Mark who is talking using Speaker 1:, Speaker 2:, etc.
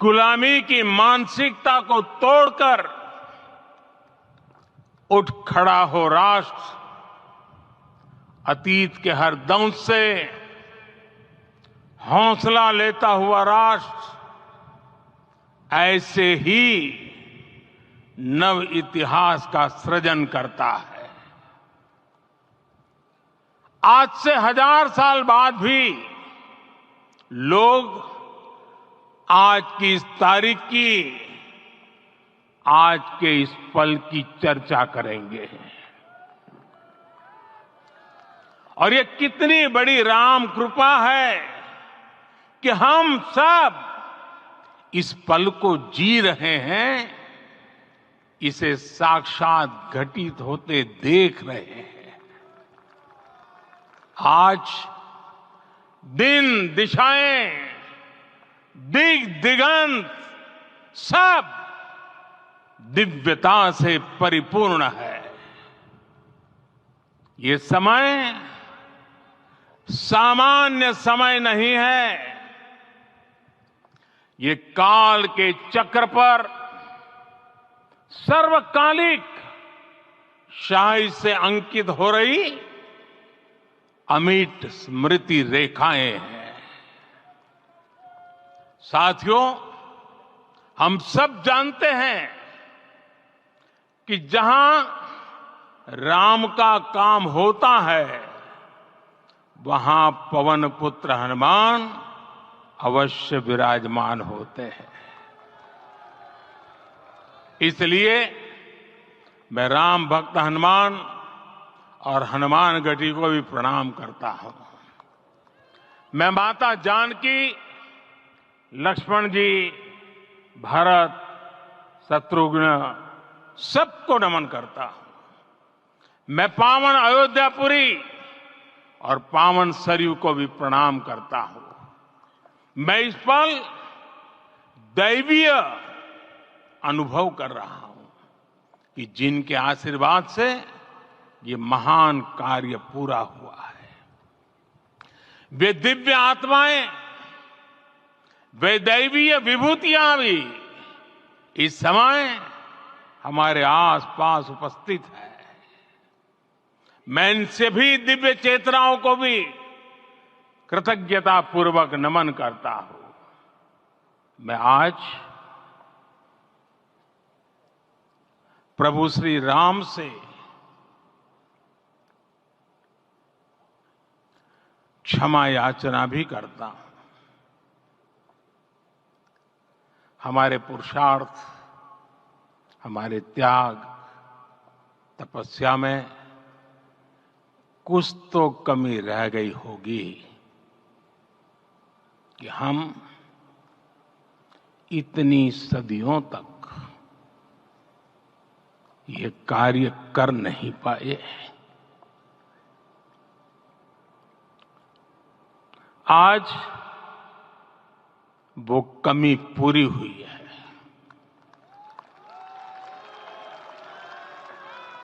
Speaker 1: गुलामी की मानसिकता को तोड़कर उठ खड़ा हो राष्ट्र, अतीत के हर दंश से हौसला लेता हुआ राष्ट्र ऐसे ही नव इतिहास का सृजन करता है। आज से 1000 साल बाद भी लोग आज की इस तारीख की, आज के इस पल की चर्चा करेंगे। और ये कितनी बड़ी राम कृपा है कि हम सब इस पल को जी रहे हैं, इसे साक्षात घटित होते देख रहे हैं। आज दिन दिशाएं, दिग दिगंत सब दिव्यता से परिपूर्ण है। ये समय सामान्य समय नहीं है। ये काल के चक्र पर सर्वकालिक शाही से अंकित हो रही अमिट स्मृति रेखाएं हैं। साथियों, हम सब जानते हैं कि जहां राम का काम होता है, वहां पवन पुत्र हनुमान अवश्य विराजमान होते हैं। इसलिए मैं राम भक्त हनुमान और हनुमान गढ़ी को भी प्रणाम करता हूं। मैं माता जानकी, लक्ष्मण जी, भरत, शत्रुघ्न सबको नमन करता हूं। मैं पावन अयोध्यापुरी और पावन सरयू को भी प्रणाम करता हूं। मैं इस पल दैवीय अनुभव कर रहा हूं कि जिनके आशीर्वाद से ये महान कार्य पूरा हुआ है। वे दिव्य आत्माएं, वे दैवीय विभूतियां भी इस समय हमारे आसपास उपस्थित है। मैं इन सभी दिव्य चेतनाओं को भी कृतज्ञता पूर्वक नमन करता हूं। मैं आज प्रभु श्री राम से क्षमा याचना भी करता हूं। हमारे पुरुषार्थ, हमारे त्याग, तपस्या में कुछ तो कमी रह गई होगी कि हम इतनी सदियों तक ये कार्य कर नहीं पाए। आज वो कमी पूरी हुई है।